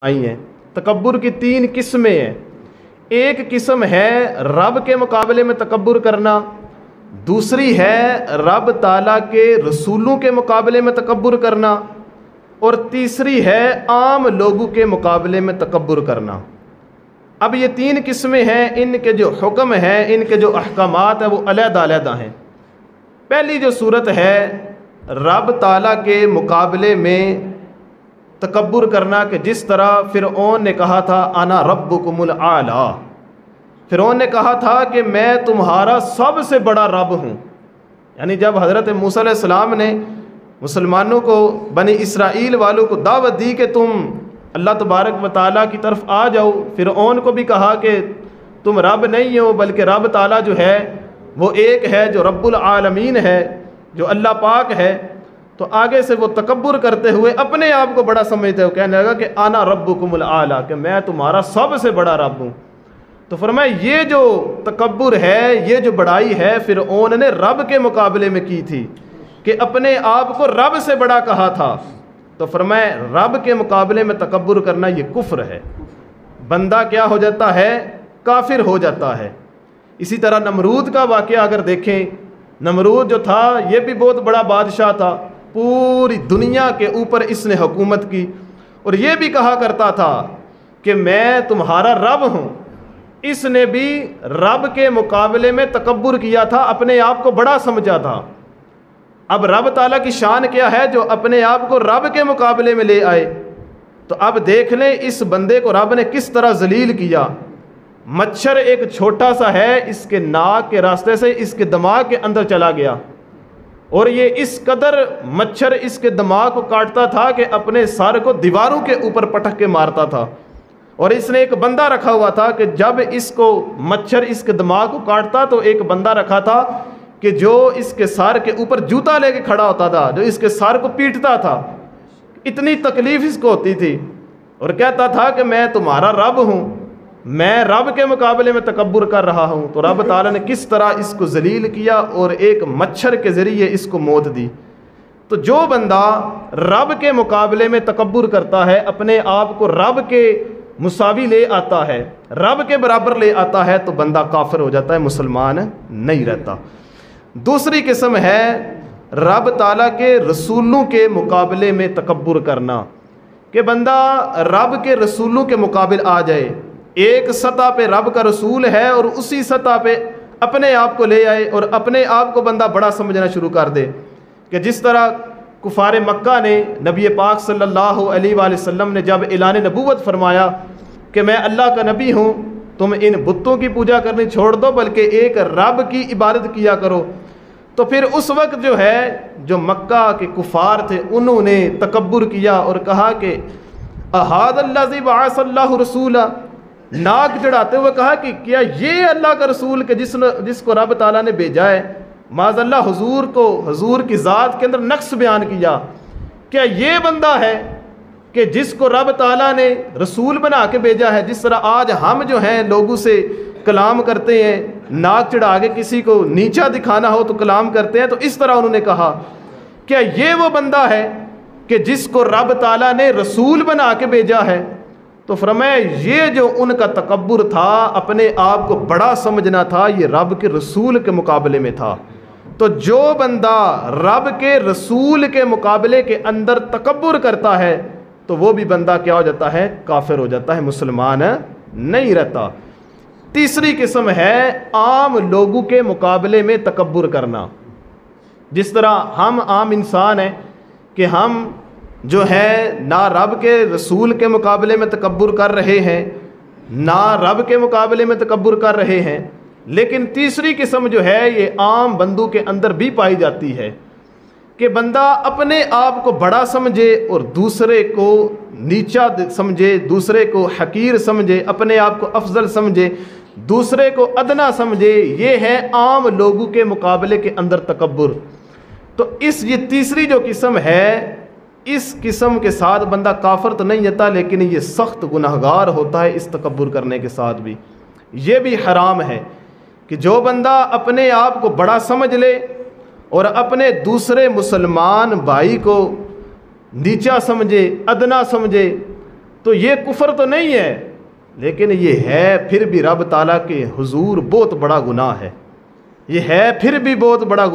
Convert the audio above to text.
آئی ہیں۔ تکبر کی 3 قسمیں ہیں۔ ایک قسم ہے رب کے مقابلے میں تکبر کرنا، دوسری ہے رب تعالیٰ کے رسولوں کے مقابلے میں تکبر کرنا، اور تیسری ہے عام لوگوں کے مقابلے میں تکبر کرنا۔ اب یہ 3 قسمیں ہیں، ان کے جو حکم ہیں، ان کے جو احکامات ہیں وہ علیحدہ علیحدہ ہیں۔ پہلی جو صورت ہے رب تعالیٰ کے مقابلے میں تکبر کرنا، کہ جس طرح فرعون نے کہا تھا انا ربکم الاعلی، فرعون نے کہا تھا کہ میں تمہارا سب سے بڑا رب ہوں۔ یعنی جب حضرت موسیٰ علیہ السلام نے مسلمانوں کو، بنی اسرائیل والوں کو دعوت دی کہ تم اللہ تبارک و تعالیٰ کی طرف آ جاؤ، فرعون کو بھی کہا کہ تم رب نہیں ہو بلکہ رب تعالیٰ جو ہے وہ ایک ہے، جو رب العالمین ہے، جو اللہ پاک ہے، تو آگے سے وہ تکبر کرتے ہوئے اپنے آپ کو بڑا سمجھتے ہوئے کہنے لگا کہ انا ربکم الاعلی، کہ میں تمہارا سب سے بڑا رب ہوں۔ تو فرمایا یہ جو تکبر ہے، یہ جو بڑائی ہے، فرعون نے رب کے مقابلے میں کی تھی کہ اپنے آپ کو رب سے بڑا کہا تھا۔ تو فرمایا رب کے مقابلے میں تکبر کرنا یہ کفر ہے، بندہ کیا ہو جاتا ہے؟ کافر ہو جاتا ہے۔ اسی طرح نمرود کا واقعہ اگر دیکھیں، نمرود جو تھا یہ بھی بہت بڑا بادشاہ تھا، پوری دنیا کے اوپر اس نے حکومت کی، اور یہ بھی کہا کرتا تھا کہ میں تمہارا رب ہوں۔ اس نے بھی رب کے مقابلے میں تکبر کیا تھا، اپنے آپ کو بڑا سمجھا تھا۔ اب رب تعالیٰ کی شان کیا ہے جو اپنے آپ کو رب کے مقابلے میں لے آئے۔ تو اب دیکھ لیں اس بندے کو رب نے کس طرح ذلیل کیا۔ مچھر ایک چھوٹا سا ہے، اس کے ناک کے راستے سے اس کے دماغ کے اندر چلا گیا، اور یہ اس قدر مچھر اس کے دماغ کو کاٹتا تھا کہ اپنے سر کو دیواروں کے اوپر پٹک کے مارتا تھا۔ اور اس نے ایک بندہ رکھا ہوا تھا کہ جب اس کو مچھر اس کے دماغ کو کاٹتا تو ایک بندہ رکھا تھا کہ جو اس کے سر کے اوپر جوتا لے کے کھڑا ہوتا تھا، جو اس کے سر کو پیٹتا تھا۔ اتنی تکلیف اس کو ہوتی تھی، اور کہتا تھا کہ میں تمہارا رب ہوں، میں رب کے مقابلے میں تکبر کر رہا ہوں۔ تو رب تعالیٰ نے کس طرح اس کو ذلیل کیا اور ایک مچھر کے ذریعے اس کو موت دی۔ تو جو بندہ رب کے مقابلے میں تکبر کرتا ہے، اپنے آپ کو رب کے مساوی لے آتا ہے، رب کے برابر لے آتا ہے، تو بندہ کافر ہو جاتا ہے، مسلمان نہیں رہتا۔ دوسری قسم ہے رب تعالیٰ کے رسولوں کے مقابلے میں تکبر کرنا، کہ بندہ رب کے رسولوں کے مقابل آ جائے، ایک سطح پہ رب کا رسول ہے اور اسی سطح پہ اپنے آپ کو لے آئے اور اپنے آپ کو بندہ بڑا سمجھنا شروع کر دے، کہ جس طرح کفار مکہ نے نبی پاک صلی اللہ علیہ وآلہ وسلم نے جب اعلان نبوت فرمایا کہ میں اللہ کا نبی ہوں، تم ان بتوں کی پوجا کرنی چھوڑ دو بلکہ ایک رب کی عبادت کیا کرو، تو پھر اس وقت جو ہے جو مکہ کے کفار تھے انہوں نے تکبر کیا اور کہا کہ احاد الذی بعث اللہ رسولا، ناک چڑھاتے ہوئے کہا کہ کیا یہ اللہ کا رسول کہ جس کو رب تعالیٰ نے بھیجا ہے؟ معاذ اللہ حضور کی ذات کے اندر نقص بیان کیا، کیا یہ بندہ ہے کہ جس کو رب تعالیٰ نے رسول بنا کے بھیجا ہے؟ جس طرح آج ہم جو ہیں لوگوں سے کلام کرتے ہیں، ناک چڑھا کے کسی کو نیچا دکھانا ہو تو کلام کرتے ہیں، تو اس طرح انہوں نے کہا کیا یہ وہ بندہ ہے کہ جس کو رب تعالیٰ نے رسول بنا کے بھیجا ہے؟ تو فرمایا یہ جو ان کا تکبر تھا، اپنے آپ کو بڑا سمجھنا تھا، یہ رب کے رسول کے مقابلے میں تھا۔ تو جو بندہ رب کے رسول کے مقابلے کے اندر تکبر کرتا ہے تو وہ بھی بندہ کیا ہو جاتا ہے؟ کافر ہو جاتا ہے، مسلمان نہیں رہتا۔ تیسری قسم ہے عام لوگوں کے مقابلے میں تکبر کرنا، جس طرح ہم عام انسان ہیں کہ ہم جو ہے نہ رب کے رسول کے مقابلے میں تکبر کر رہے ہیں، نہ رب کے مقابلے میں تکبر کر رہے ہیں، لیکن تیسری قسم جو ہے یہ عام بندوں کے اندر بھی پائی جاتی ہے کہ بندہ اپنے آپ کو بڑا سمجھے اور دوسرے کو نیچا سمجھے، دوسرے کو حقیر سمجھے، اپنے آپ کو افضل سمجھے، دوسرے کو ادنا سمجھے۔ یہ ہے عام لوگوں کے مقابلے کے اندر تکبر۔ تو یہ تیسری جو قسم ہے، اس قسم کے ساتھ بندہ کافر تو نہیں جاتا، لیکن یہ سخت گناہگار ہوتا ہے اس تکبر کرنے کے ساتھ بھی۔ یہ بھی حرام ہے کہ جو بندہ اپنے آپ کو بڑا سمجھ لے اور اپنے دوسرے مسلمان بھائی کو نیچا سمجھے، ادنا سمجھے، تو یہ کفر تو نہیں ہے، لیکن یہ ہے پھر بھی رب تعالیٰ کے حضور بہت بڑا گناہ ہے، یہ ہے پھر بھی بہت بڑا گناہ